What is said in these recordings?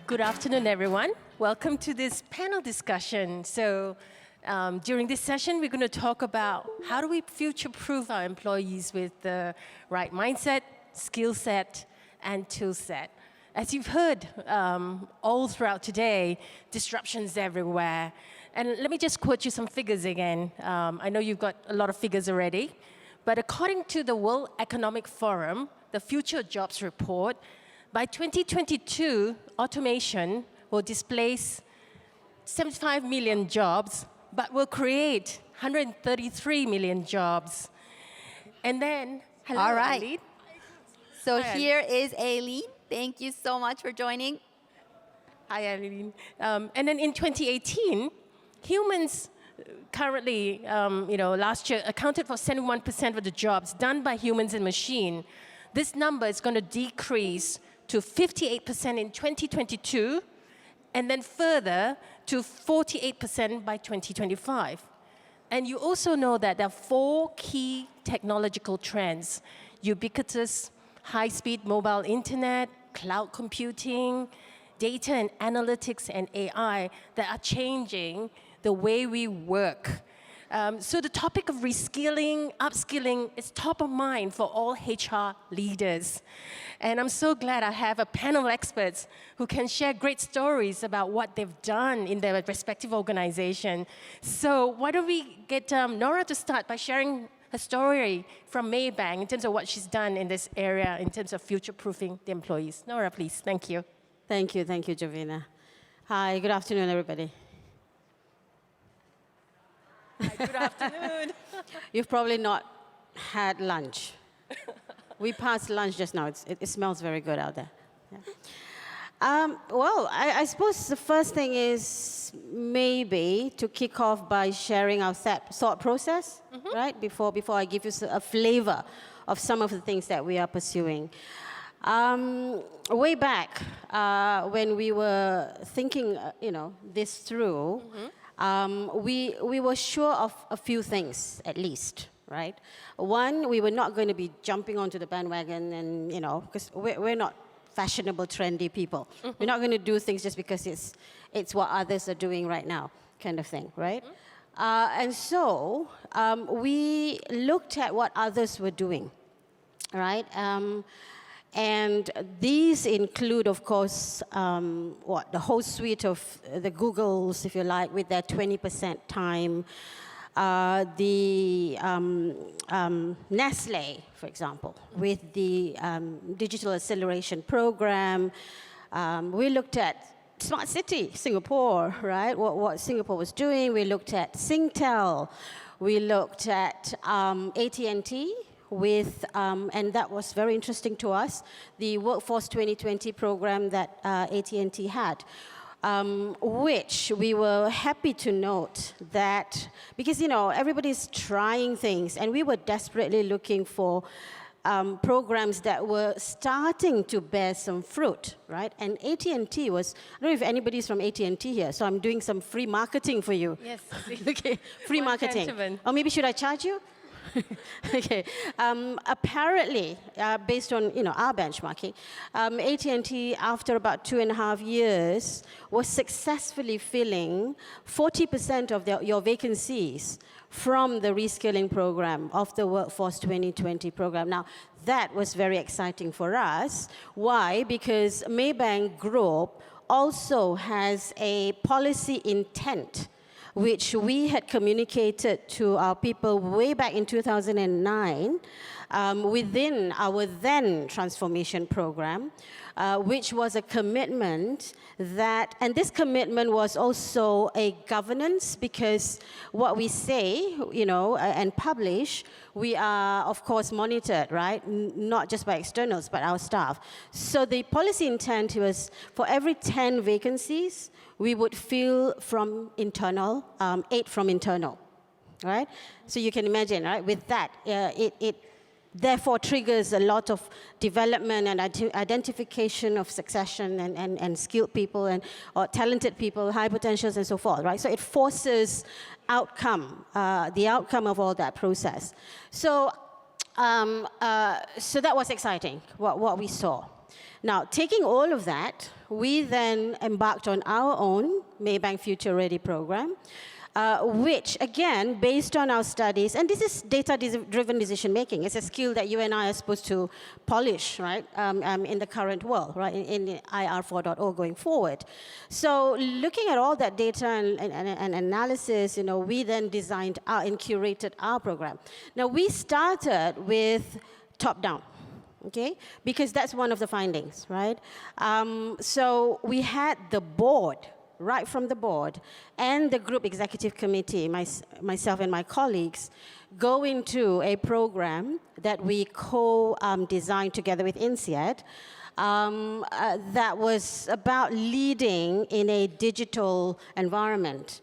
Good afternoon, everyone. Welcome to this panel discussion. So during this session, we're going to talk about how do we future-proof our employees with the right mindset, skill set, and tool set. As you've heard all throughout today, disruptions everywhere. And let me just quote you some figures again. I know you've got a lot of figures already, but according to the World Economic Forum, the Future Jobs Report, by 2022, automation will displace 75 million jobs, but will create 133 million jobs. And then, hello, all right. Aileen. So here is Aileen. Thank you so much for joining. Hi, Aileen. And then in 2018, humans currently, last year accounted for 71% of the jobs done by humans and machine. This number is going to decrease to 58% in 2022, and then further to 48% by 2025. And you also know that there are 4 key technological trends: ubiquitous, high-speed mobile internet, cloud computing, data and analytics, and AI that are changing the way we work. So the topic of reskilling, upskilling is top of mind for all HR leaders. And I'm so glad I have a panel of experts who can share great stories about what they've done in their respective organization. So why don't we get Nora to start by sharing her story from Maybank in terms of what she's done in this area in terms of future-proofing the employees. Nora, please. Thank you. Thank you, Jovina. Hi, good afternoon, everybody. Hi, good afternoon. You've probably not had lunch. We passed lunch just now. It smells very good out there. Yeah. Well, I suppose the first thing is maybe to kick off by sharing our thought process, right? Before I give you a flavor of some of the things that we are pursuing. Way back when we were thinking, this through, we were sure of a few things, at least, right? One, we were not going to be jumping onto the bandwagon and, because we're not fashionable, trendy people. We're not going to do things just because it's what others are doing right now, kind of thing, right? And so we looked at what others were doing, right? And these include, of course, the whole suite of the Googles, if you like, with their 20% time. The Nestle, for example, with the digital acceleration program. We looked at Smart City, Singapore, right? What Singapore was doing. We looked at Singtel. We looked at AT&T. And that was very interesting to us, the Workforce 2020 program that AT&T had, which we were happy to note that, because, everybody's trying things, and we were desperately looking for programs that were starting to bear some fruit, right? And AT&T was, I don't know if anybody's from AT&T here, so I'm doing some free marketing for you. Yes. Okay, free marketing. Gentleman. Or maybe should I charge you? Okay. Apparently, based on our benchmarking, AT&T, after about 2.5 years, was successfully filling 40% of your vacancies from the reskilling program of the Workforce 2020 program. Now, that was very exciting for us. Why? Because Maybank Group also has a policy intent which we had communicated to our people way back in 2009 within our then transformation program, which was a commitment that, and this commitment was also a governance, because what we say, and publish, we are, of course, monitored, right? Not just by externals, but our staff. So the policy intent was for every 10 vacancies, we would fill from internal, 8 from internal, right? So you can imagine, right? With that, it therefore triggers a lot of development and identification of succession and skilled people or talented people, high potentials, and so forth, right? So it forces the outcome of all that process. So that was exciting, what we saw. Now, taking all of that, we then embarked on our own Maybank Future Ready program, which, again, based on our studies, and this is data-driven decision-making. It's a skill that you and I are supposed to polish, right, in the current world, right, in IR 4.0 going forward. So looking at all that data and analysis, we then designed and curated our program. Now, we started with top-down. Okay, because that's one of the findings, right? So we had the board, right from the board, and the group executive committee, myself and my colleagues, go into a program that we co-designed together with INSEAD that was about leading in a digital environment.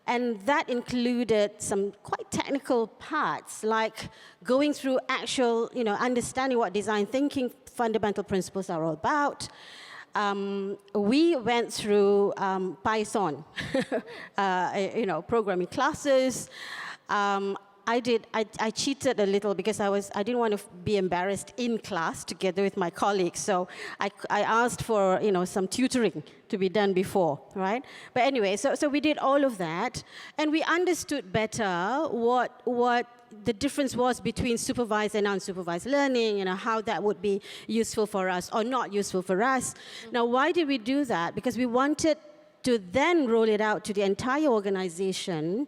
And that included some quite technical parts, like going through actual, understanding what design thinking fundamental principles are all about. We went through Python, programming classes. I cheated a little because I didn't want to be embarrassed in class together with my colleagues, so I asked for some tutoring to be done before, right? But anyway, so we did all of that, and we understood better what the difference was between supervised and unsupervised learning, how that would be useful for us or not useful for us. Now, why did we do that? Because we wanted to then roll it out to the entire organization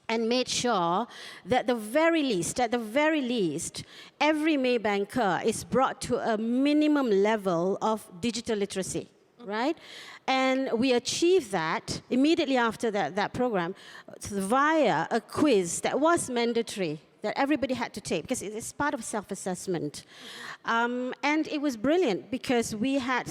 and made sure that at the very least, every Maybanker is brought to a minimum level of digital literacy, right? And we achieved that immediately after that program via a quiz that was mandatory, that everybody had to take, because it's part of self-assessment. And it was brilliant, because we had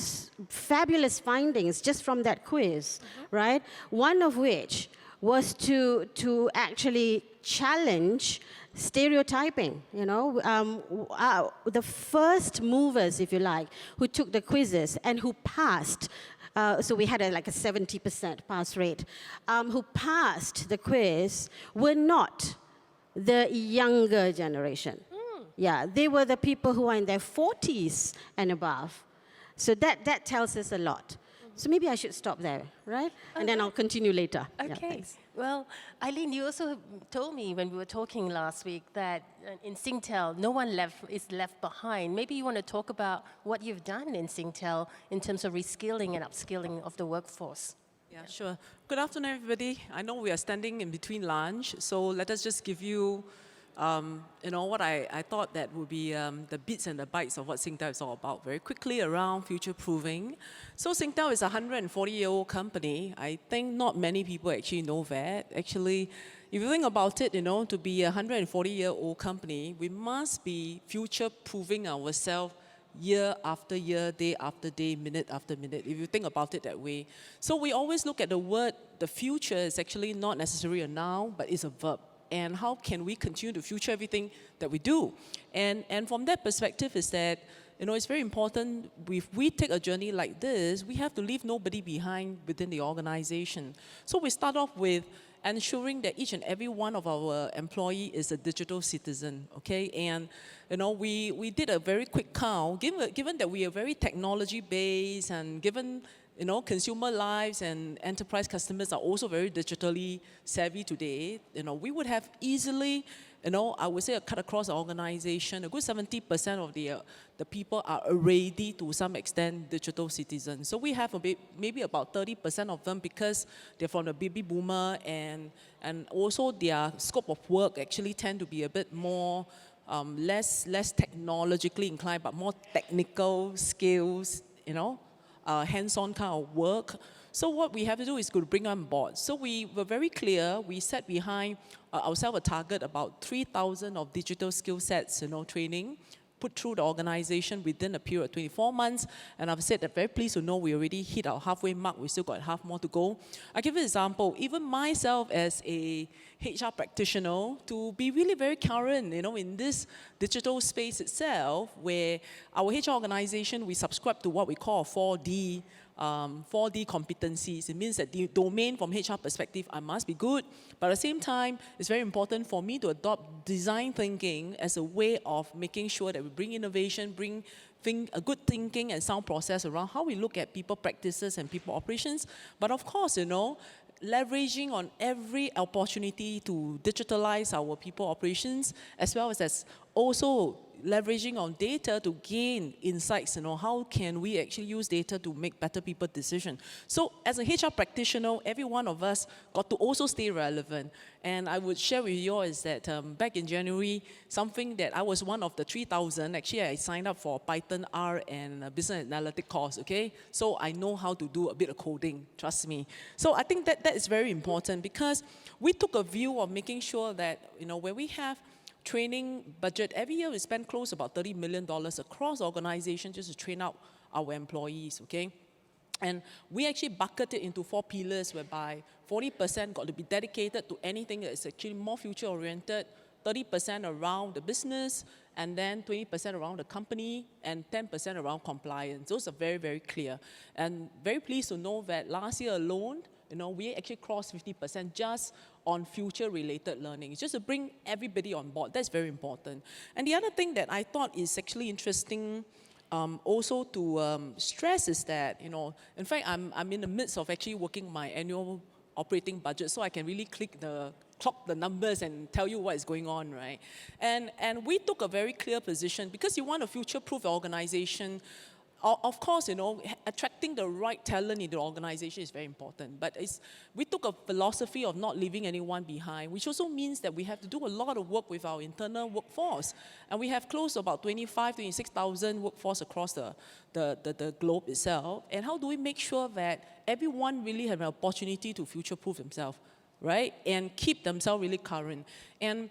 fabulous findings just from that quiz, right? One of which was to actually challenge stereotyping, the first movers, if you like, who took the quizzes and who passed, so we had a 70% pass rate, who passed the quiz were not the younger generation. Yeah, they were the people who are in their 40s and above. So that tells us a lot. So maybe I should stop there, right? And then I'll continue later. Okay. Yeah, well, Aileen, you also told me when we were talking last week that in Singtel, no one is left behind. Maybe you want to talk about what you've done in Singtel in terms of reskilling and upskilling of the workforce. Yeah, sure. Good afternoon, everybody. I know we are standing in between lunch, so let us just give you what I thought that would be the bits and the bytes of what Singtel is all about, very quickly around future-proofing. So Singtel is a 140-year-old company. I think not many people actually know that. Actually, if you think about it, to be a 140-year-old company, we must be future-proofing ourselves year after year, day after day, minute after minute, if you think about it that way. So we always look at the word, the future is actually not necessarily a noun, but it's a verb. And how can we continue to future everything that we do? And from that perspective is that, it's very important, if we take a journey like this, we have to leave nobody behind within the organization. So we start off with ensuring that each and every one of our employee is a digital citizen, okay? And, we did a very quick count, given that we are very technology-based and given consumer lives and enterprise customers are also very digitally savvy today. We would have easily, I would say, cut across the organization. A good 70% of the people are already, to some extent, digital citizens. So we have maybe about 30% of them because they're from the baby boomer, and also their scope of work actually tend to be a bit more less technologically inclined, but more technical skills, hands-on kind of work. So what we have to do is to bring on board. So we were very clear. We set behind ourselves a target about 3,000 of digital skill sets, training, put through the organization within a period of 24 months. And I've said that very pleased to know we already hit our halfway mark. We still got half more to go. I'll give you an example. Even myself as a HR practitioner, to be really very current, in this digital space itself, where our HR organization, we subscribe to what we call a 4D 4D competencies. It means that the domain from HR perspective, I must be good, but at the same time, it's very important for me to adopt design thinking as a way of making sure that we bring innovation, bring a good thinking and sound process around how we look at people practices and people operations. But of course, leveraging on every opportunity to digitalize our people operations, as well as also leveraging on data to gain insights, how can we actually use data to make better people decisions. So as a HR practitioner, every one of us got to also stay relevant. And I would share with you all is that back in January, something that I was one of the 3,000, actually I signed up for Python, R, and business analytics course, okay? So I know how to do a bit of coding, trust me. So I think that is very important because we took a view of making sure that, when we have training budget, every year we spend close to about $30 million across the organization just to train out our employees, okay? And we actually bucket it into 4 pillars whereby 40% got to be dedicated to anything that is actually more future-oriented, 30% around the business, and then 20% around the company, and 10% around compliance. Those are very, very clear. And very pleased to know that last year alone, we actually crossed 50% just on future-related learning. It's just to bring everybody on board. That's very important. And the other thing that I thought is actually interesting also to stress is that, in fact, I'm in the midst of actually working my annual operating budget, so I can really clock the numbers and tell you what is going on, right? And we took a very clear position because you want to future-proof your organization. Of course, attracting the right talent in the organization is very important. But we took a philosophy of not leaving anyone behind, which also means that we have to do a lot of work with our internal workforce. And we have close to about 26,000 workforce across the globe itself. And how do we make sure that everyone really have an opportunity to future-proof themselves, right? And keep themselves really current. And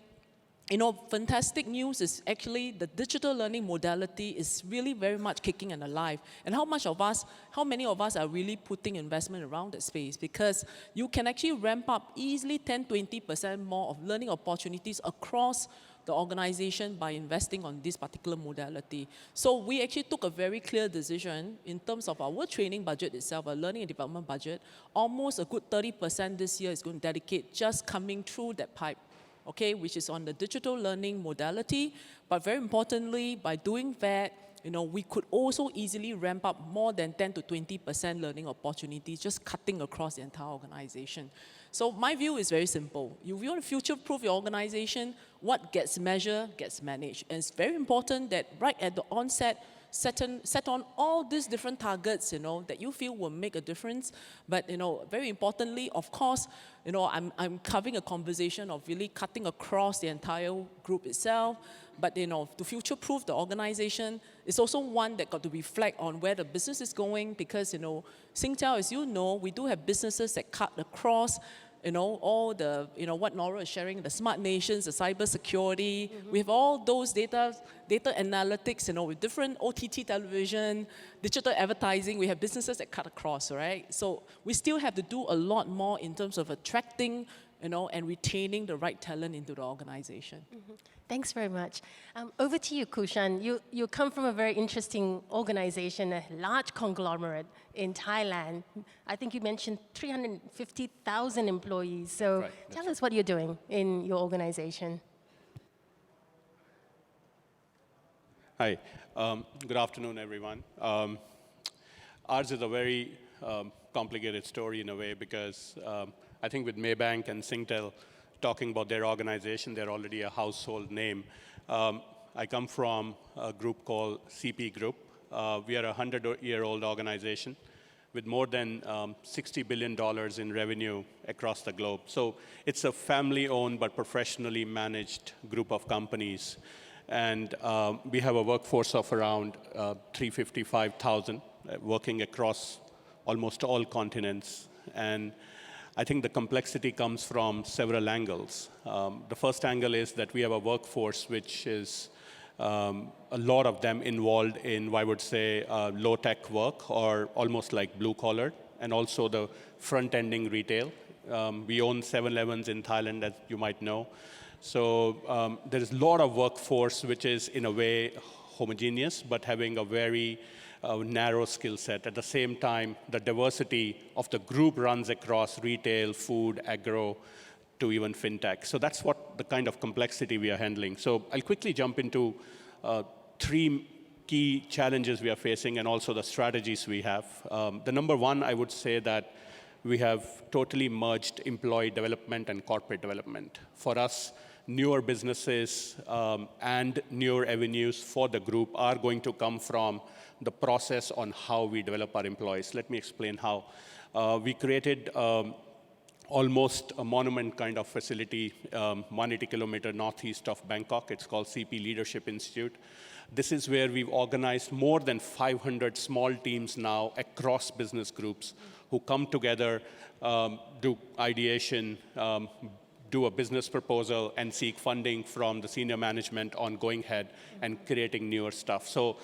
fantastic news is actually the digital learning modality is really very much kicking and alive. And how many of us are really putting investment around that space? Because you can actually ramp up easily 10-20% more of learning opportunities across the organization by investing on this particular modality. So we actually took a very clear decision in terms of our training budget itself, our learning and development budget. Almost a good 30% this year is going to dedicate just coming through that pipe, okay, which is on the digital learning modality. But very importantly, by doing that, we could also easily ramp up more than 10-20% learning opportunities, just cutting across the entire organization. So my view is very simple. If you want to future-proof your organization, what gets measured gets managed. And it's very important that right at the onset, set on all these different targets, that you feel will make a difference. But, very importantly, of course, I'm covering a conversation of really cutting across the entire group itself. But, to future-proof the organization, it's also one that got to reflect on where the business is going because, Singtel, as you know, we do have businesses that cut across all the, what Nora is sharing, the smart nations, the cyber security. We have all those data analytics, with different OTT television, digital advertising. We have businesses that cut across, right? So we still have to do a lot more in terms of attracting, and retaining the right talent into the organization. Thanks very much. Over to you, Kulshaan. You come from a very interesting organization, a large conglomerate in Thailand. I think you mentioned 350,000 employees. So right, tell us what you're doing in your organization. Hi, good afternoon, everyone. Ours is a very complicated story in a way because I think with Maybank and Singtel talking about their organization, they're already a household name. I come from a group called CP Group. We are a 100-year-old organization with more than $60 billion in revenue across the globe. So it's a family-owned but professionally managed group of companies. And we have a workforce of around 355,000 working across almost all continents. And I think the complexity comes from several angles. The first angle is that we have a workforce which is a lot of them involved in, I would say, low-tech work or almost like blue-collar, and also the front-ending retail. We own 7-Elevens in Thailand, as you might know. So there is a lot of workforce which is, in a way, homogeneous, but having a very narrow skill set. At the same time, the diversity of the group runs across retail, food, agro, to even fintech. So that's what the kind of complexity we are handling. So I'll quickly jump into 3 key challenges we are facing and also the strategies we have. The number one, I would say that we have totally merged employee development and corporate development. For us, newer businesses and newer avenues for the group are going to come from the process on how we develop our employees. Let me explain how. We created almost a monument kind of facility, 180 kilometer northeast of Bangkok. It's called CP Leadership Institute. This is where we've organized more than 500 small teams now across business groups who come together, do ideation, do a business proposal, and seek funding from the senior management on going ahead and creating newer stuff. So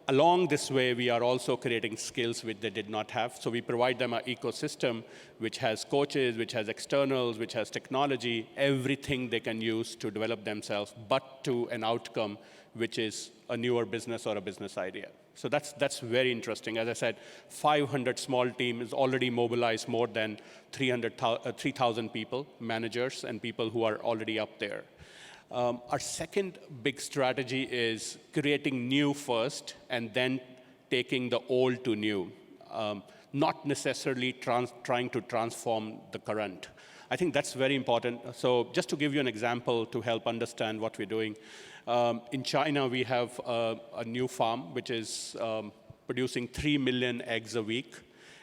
along this way, we are also creating skills which they did not have. So we provide them an ecosystem which has coaches, which has externals, which has technology, everything they can use to develop themselves, but to an outcome which is a newer business or a business idea. So that's very interesting. As I said, 500 small team is already mobilized more than 3,000 people, managers, and people who are already up there. Our second big strategy is creating new first and then taking the old to new, not necessarily trying to transform the current. I think that's very important. So just to give you an example to help understand what we're doing, in China, we have a new farm which is producing 3 million eggs a week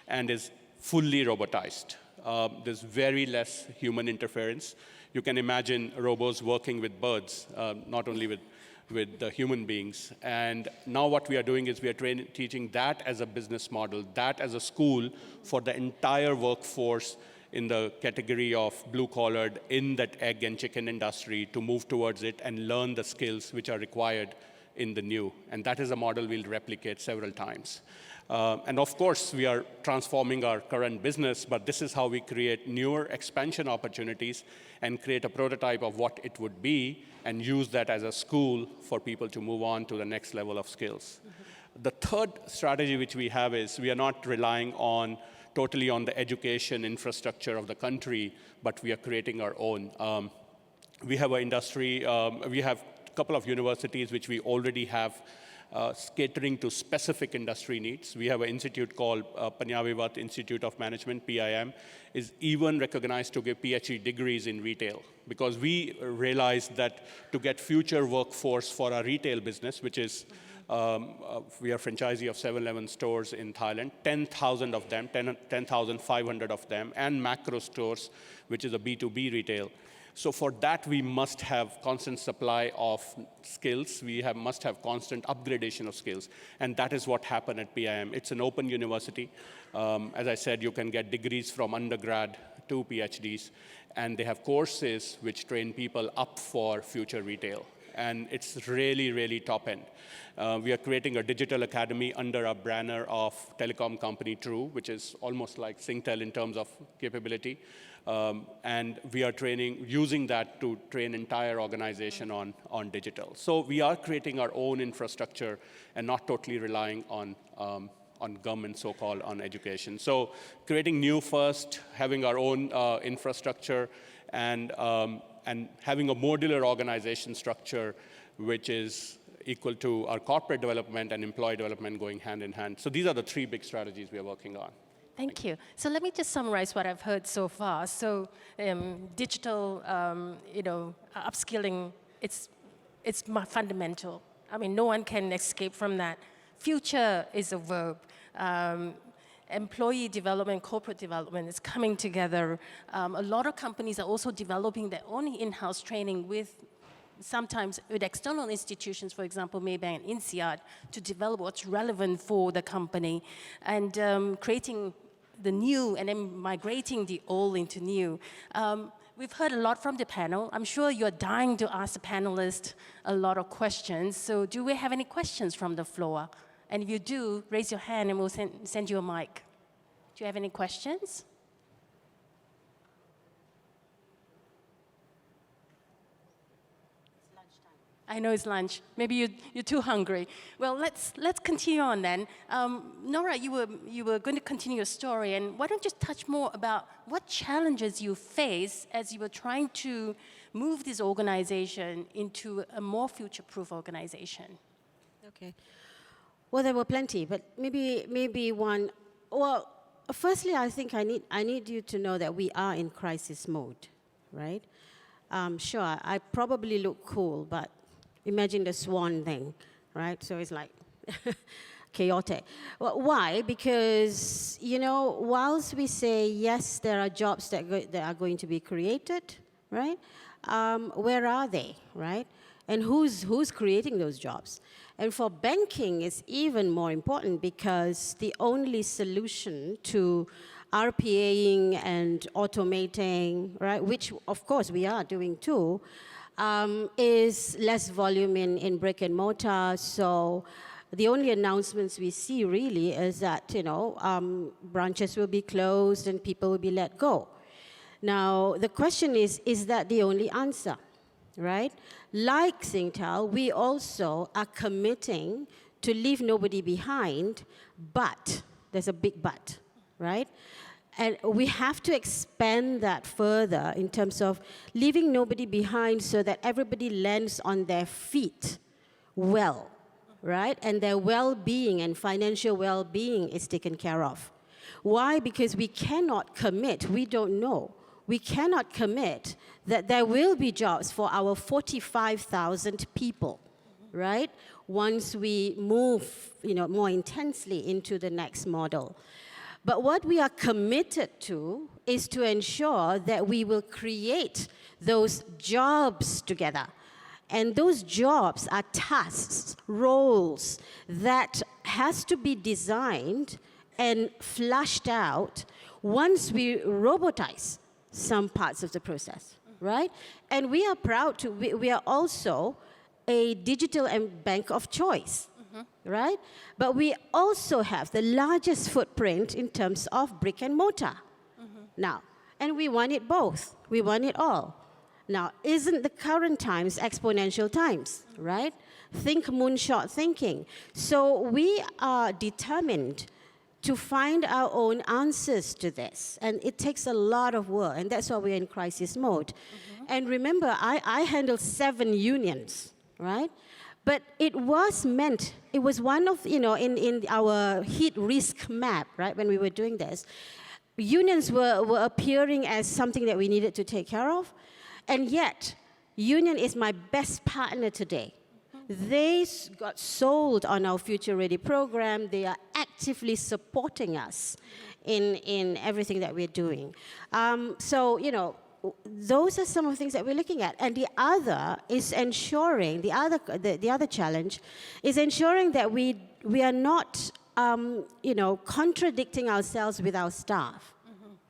and is fully robotized. There's very less human interference. You can imagine robots working with birds, not only with the human beings. And now what we are doing is we are teaching that as a business model, that as a school for the entire workforce in the category of blue-collared in that egg and chicken industry to move towards it and learn the skills which are required in the new. And that is a model we'll replicate several times. And of course, we are transforming our current business, but this is how we create newer expansion opportunities and create a prototype of what it would be and use that as a school for people to move on to the next level of skills. Mm-hmm. The third strategy which we have is we are not relying totally on the education infrastructure of the country, but we are creating our own. We have an industry, we have a couple of universities which we already have catering to specific industry needs. We have an institute called Panyavivat Institute of Management, PIM, is even recognized to give PhD degrees in retail, because we realized that to get future workforce for our retail business, which is we are franchisee of 7-Eleven stores in Thailand, 10,000 of them, 10,500 of them, and macro stores, which is a B2B retail. So for that, we must have constant supply of skills. We must have constant upgradation of skills. And that is what happened at PIM. It's an open university. As I said, you can get degrees from undergrad to PhDs. And they have courses which train people up for future retail. And it's really, really top end. We are creating a digital academy under a banner of telecom company True, which is almost like Singtel in terms of capability. And we are using that to train entire organization on digital. So we are creating our own infrastructure and not totally relying on government, so-called, on education. So creating new first, having our own infrastructure, and having a modular organization structure which is equal to our corporate development and employee development going hand in hand. So these are the 3 big strategies we are working on. Thank you. So let me just summarize what I've heard so far. So digital, upskilling, it's fundamental. I mean, no one can escape from that. Future is a verb. Employee development, corporate development is coming together. A lot of companies are also developing their own in-house training sometimes with external institutions, for example, Maybank and INSEAD, to develop what's relevant for the company, and creating the new and then migrating the old into new. We've heard a lot from the panel. I'm sure you're dying to ask the panelists a lot of questions. So do we have any questions from the floor? And if you do, raise your hand and we'll send you a mic. Do you have any questions? I know it's lunch. Maybe you're too hungry. Well, let's continue on then. Nora, you were going to continue your story, and why don't you touch more about what challenges you face as you were trying to move this organization into a more future-proof organization? Okay. Well, there were plenty, but maybe one. Well, firstly, I think I need you to know that we are in crisis mode, right? Sure, I probably look cool, but imagine the swan thing, right? So it's like chaotic. Well, why? Because, whilst we say, yes, there are jobs that are going to be created, right? Where are they, right? And who's creating those jobs? And for banking, it's even more important because the only solution to RPAing and automating, right, which of course we are doing too, is less volume in brick and mortar. So the only announcements we see really is that, branches will be closed and people will be let go. Now, the question is that the only answer, right? Like Singtel, we also are committing to leave nobody behind, but there's a big but, right? And we have to expand that further in terms of leaving nobody behind so that everybody lands on their feet well, right? And their well-being and financial well-being is taken care of. Why? Because we cannot commit, we don't know. We cannot commit that there will be jobs for our 45,000 people, right? Once we move, more intensely into the next model. But what we are committed to is to ensure that we will create those jobs together. And those jobs are tasks, roles that has to be designed and flushed out once we robotize some parts of the process, right? And we are proud to, we are also a digital bank of choice, right? But we also have the largest footprint in terms of brick and mortar. Now, and we want it both. We want it all. Now, isn't the current times exponential times, right? Think moonshot thinking. So we are determined to find our own answers to this. And it takes a lot of work, and that's why we're in crisis mode. And remember, I handled 7 unions, right? But it was one of, in our heat risk map, right, when we were doing this, unions were appearing as something that we needed to take care of. And yet, union is my best partner today. They got sold on our Future Ready program. They are actively supporting us in everything that we're doing. So, those are some of the things that we're looking at. And the other is ensuring, the other challenge is ensuring that we are not, contradicting ourselves with our staff,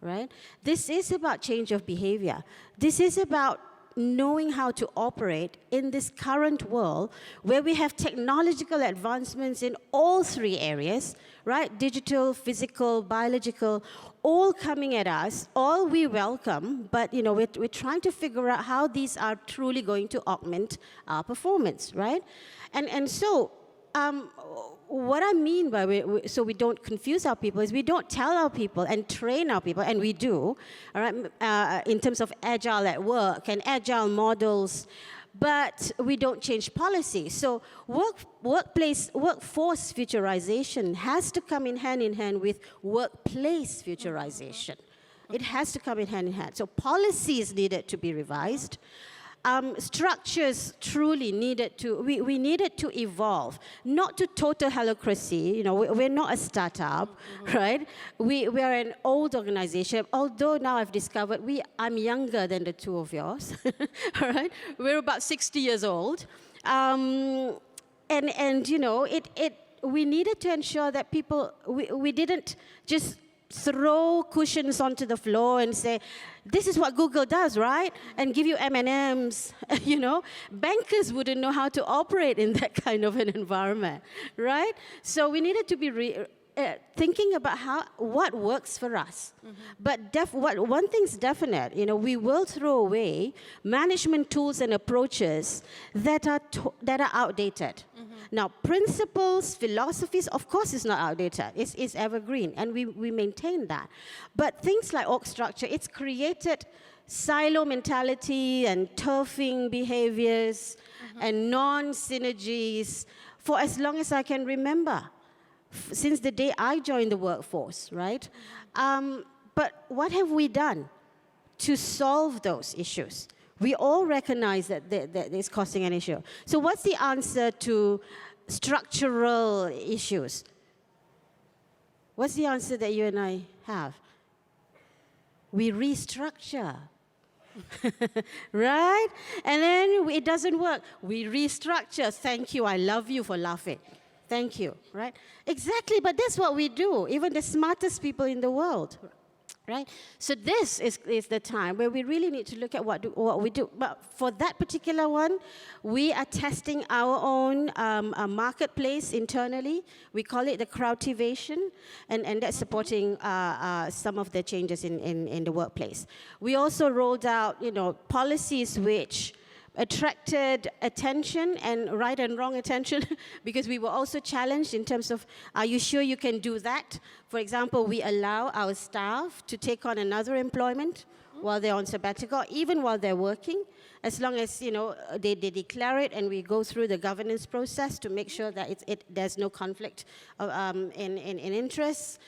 right? This is about change of behavior. This is about knowing how to operate in this current world where we have technological advancements in all 3 areas, right? Digital, physical, biological, all coming at us, all we welcome, but we're trying to figure out how these are truly going to augment our performance, right? And so what I mean by so we don't confuse our people is we don't tell our people and train our people, and we do, all right, in terms of agile at work and agile models, but we don't change policy. So workforce futurization has to come in hand with workplace futurization. It has to come in hand. So policies needed to be revised. Structures truly needed to, we needed to evolve, not to total holacracy. We're not a startup, right? We are an old organization, although now I've discovered I'm younger than the 2 of yours, all right? We're about 60 years old. We needed to ensure that people, we didn't just throw cushions onto the floor and say, this is what Google does, right? And give you M&Ms, Bankers wouldn't know how to operate in that kind of an environment, right? So we needed to be thinking about what works for us. But one thing's definite, we will throw away management tools and approaches that are outdated. Now, principles, philosophies, of course, is not outdated. It's evergreen, and we maintain that. But things like org structure, it's created silo mentality and turfing behaviors and non-synergies for as long as I can remember, since the day I joined the workforce, right? But what have we done to solve those issues? We all recognize that it's causing an issue. So what's the answer to structural issues? What's the answer that you and I have? We restructure. Right? And then it doesn't work. We restructure. Thank you. I love you for laughing. Thank you. Right? Exactly. But that's what we do. Even the smartest people in the world. Right? So this is the time where we really need to look at what we do. But for that particular one, we are testing our own marketplace internally. We call it the crowdtivation, and that's supporting some of the changes in the workplace. We also rolled out, policies which attracted attention, and right and wrong attention, because we were also challenged in terms of, are you sure you can do that? For example, we allow our staff to take on another employment while they're on sabbatical, even while they're working, as long as they declare it, and we go through the governance process to make sure that there's no conflict in interests.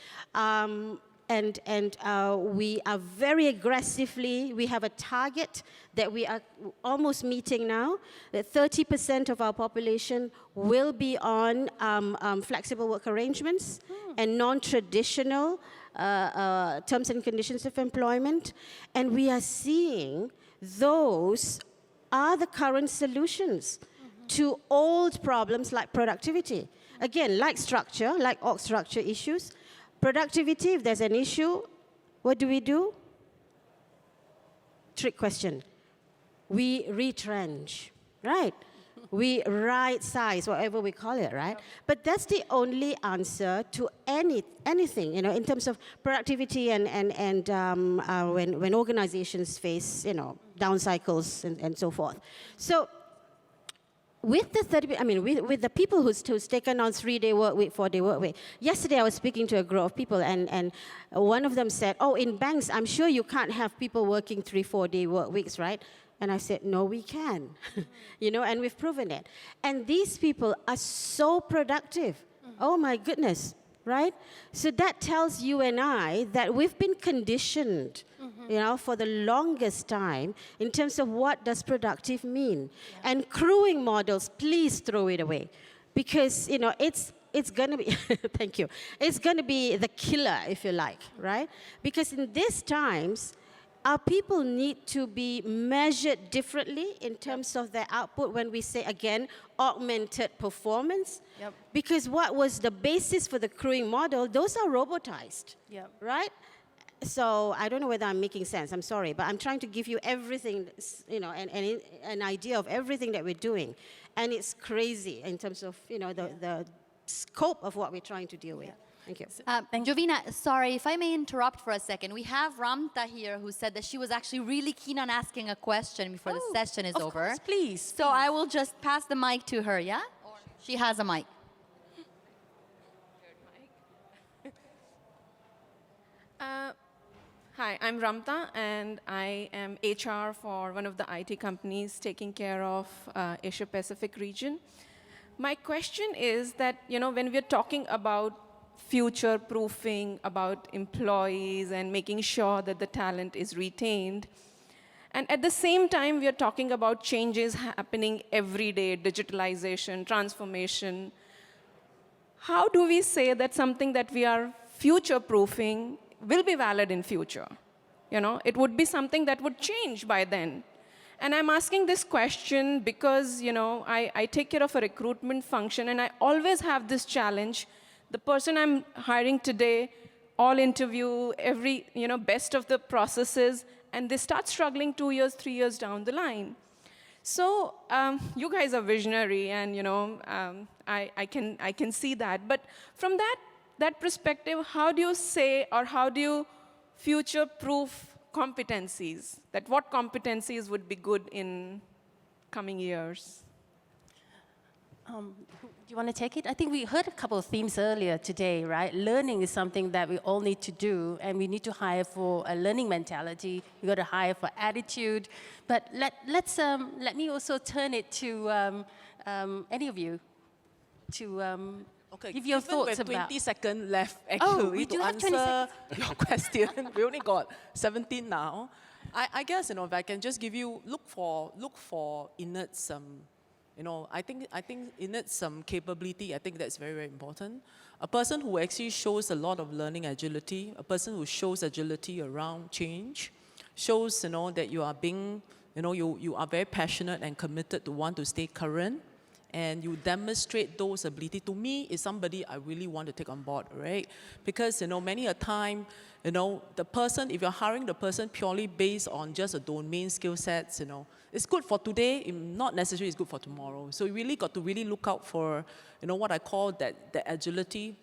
And we are very aggressively, we have a target that we are almost meeting now, that 30% of our population will be on flexible work arrangements and non-traditional terms and conditions of employment. And we are seeing those are the current solutions to old problems like productivity. Again, like structure, like org structure issues. Productivity, if there's an issue, what do? Trick question. We retrench, right? We right size, whatever we call it, right? But that's the only answer to anything, in terms of productivity and when organizations face, down cycles and so forth. So with the with the people who's taken on 3-day work week, 4-day work week. Yesterday I was speaking to a group of people, and one of them said, "Oh, in banks, I'm sure you can't have people working 3-4-day work weeks, right?" And I said, "No, we can," and we've proven it. And these people are so productive. Oh my goodness, right? So that tells you and I that we've been conditioned, for the longest time in terms of what does productive mean. Yeah. And crewing models, please throw it away, because it's going to be thank you. It's going to be the killer, if you like, right? Because in these times, our people need to be measured differently in terms of their output when we say, again, augmented performance. Yep. Because what was the basis for the crewing model, those are robotized, right? So I don't know whether I'm making sense. I'm sorry, but I'm trying to give you everything, an idea of everything that we're doing. And it's crazy in terms of, the scope of what we're trying to deal with. Yeah. Thank you. Jovina, sorry, if I may interrupt for a second. We have Ramta here who said that she was actually really keen on asking a question before the session is over. Of course, please. So I will just pass the mic to her, yeah? Or she has a mic. Hi, I'm Ramta, and I am HR for one of the IT companies taking care of Asia Pacific region. My question is that, when we're talking about future proofing, about employees and making sure that the talent is retained, and at the same time, we are talking about changes happening every day, digitalization, transformation. How do we say that something that we are future-proofing will be valid in future? It would be something that would change by then. And I'm asking this question because, I take care of a recruitment function, and I always have this challenge. The person I'm hiring today, all interview, every, best of the processes, and they start struggling 2 years, 3 years down the line. So you guys are visionary, and, I can see that. But from that that perspective, how do you say or how do you future-proof competencies? That what competencies would be good in coming years? Do you want to take it? I think we heard a couple of themes earlier today, right? Learning is something that we all need to do, and we need to hire for a learning mentality. We got to hire for attitude. But let me also turn it to any of you to Okay, give your thoughts with about. 20 seconds left, we actually, do to have 20 answer your question. We only got 17 now. I guess, if I can just give you, look for innate I think innate capability. I think that's very, very important. A person who actually shows a lot of learning agility, a person who shows agility around change, shows that you are being, you are very passionate and committed to want to stay current, and you demonstrate those ability. To me, is somebody I really want to take on board, right? Because many a time, the person, if you're hiring the person purely based on just a domain skill sets, it's good for today, not necessarily it's good for tomorrow. So you really got to really look out for, what I call the agility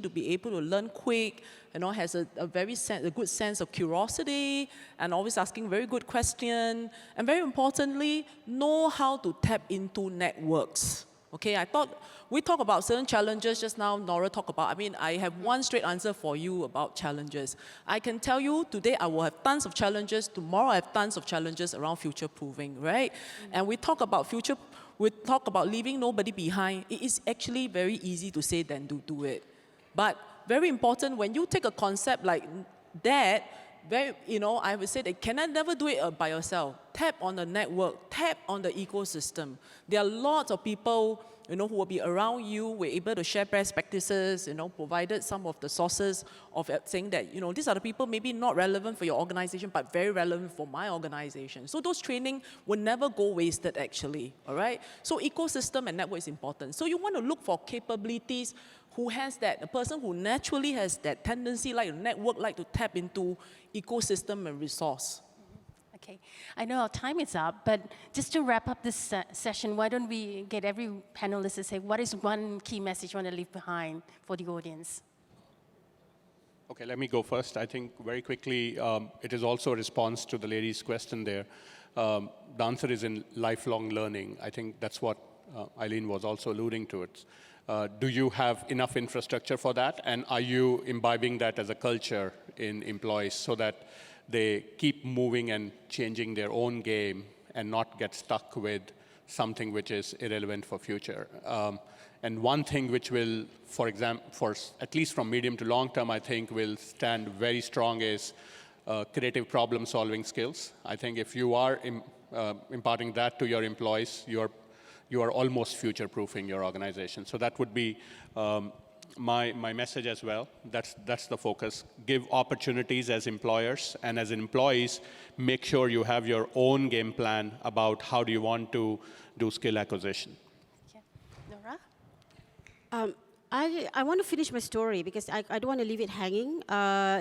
to be able to learn quick, has a good sense of curiosity, and always asking very good questions, and very importantly, know how to tap into networks. Okay, I thought we talked about certain challenges just now. Nora talked about, I have one straight answer for you about challenges. I can tell you today I will have tons of challenges. Tomorrow I have tons of challenges around future proofing, right? And we talk about leaving nobody behind. It is actually very easy to say than to do it. But very important, when you take a concept like that, I would say that you cannot never do it by yourself. Tap on the network, tap on the ecosystem. There are lots of people, who will be around you. We're able to share best practices, provided some of the sources of saying that, these are the people maybe not relevant for your organization, but very relevant for my organization. So those training will never go wasted, actually, all right? So ecosystem and network is important. So you want to look for capabilities who has that, a person who naturally has that tendency, like a network, like to tap into ecosystem and resource. Okay, I know our time is up, but just to wrap up this session, why don't we get every panelist to say what is one key message you want to leave behind for the audience? Okay, let me go first. I think very quickly, it is also a response to the lady's question there. The answer is in lifelong learning. I think that's what Aileen was also alluding to it. Do you have enough infrastructure for that? And are you imbibing that as a culture in employees so that they keep moving and changing their own game and not get stuck with something which is irrelevant for future? And one thing which will, for example, at least from medium to long term, I think will stand very strong is creative problem solving skills. I think if you are imparting that to your employees, you are almost future-proofing your organization. So that would be my message as well. That's the focus. Give opportunities as employers, and as employees, make sure you have your own game plan about how do you want to do skill acquisition. Yeah. Nora? I want to finish my story because I don't want to leave it hanging.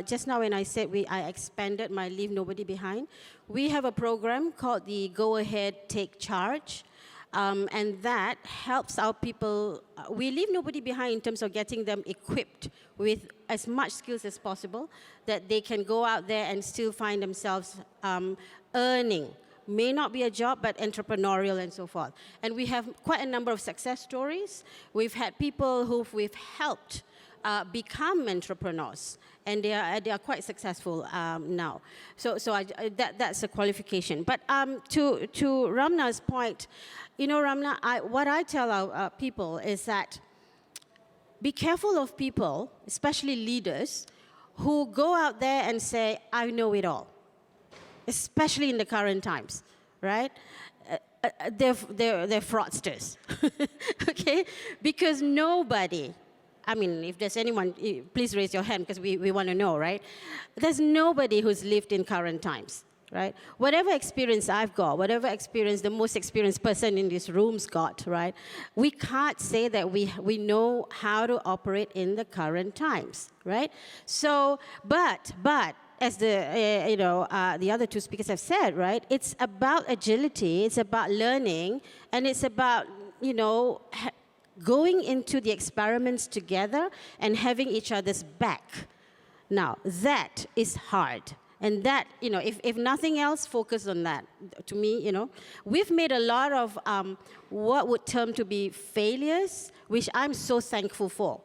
Just now when I said I expanded my Leave Nobody Behind, we have a program called the Go Ahead, Take Charge. And that helps our people. We leave nobody behind in terms of getting them equipped with as much skills as possible that they can go out there and still find themselves earning. May not be a job, but entrepreneurial and so forth. And we have quite a number of success stories. We've had people who we've helped become entrepreneurs, and they are quite successful now. So that's a qualification. But to Ramna's point, Ramna, what I tell our people is that be careful of people, especially leaders, who go out there and say, I know it all, especially in the current times, right? They're fraudsters, okay? Because nobody, if there's anyone, please raise your hand because we want to know, right? There's nobody who's lived in current times, right? Whatever experience I've got, whatever experience the most experienced person in this room's got, right? We can't say that we know how to operate in the current times, right? So, but as the other two speakers have said, right? It's about agility, it's about learning, and it's about, going into the experiments together and having each other's back. Now, that is hard. And that, if nothing else, focus on that. To me, we've made a lot of what would term to be failures, which I'm so thankful for.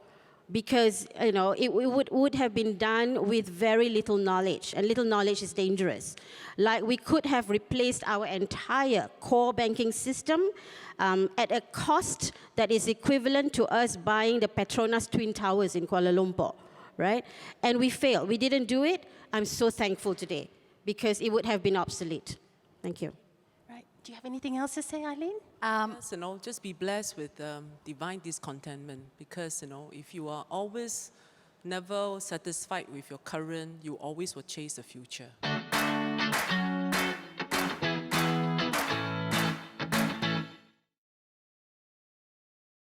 Because, it would have been done with very little knowledge, and little knowledge is dangerous. Like, we could have replaced our entire core banking system at a cost that is equivalent to us buying the Petronas Twin Towers in Kuala Lumpur, right? And we failed. We didn't do it. I'm so thankful today, because it would have been obsolete. Thank you. Right. Do you have anything else to say, Aileen? Yes, just be blessed with divine discontentment, because, if you are always never satisfied with your current, you always will chase the future.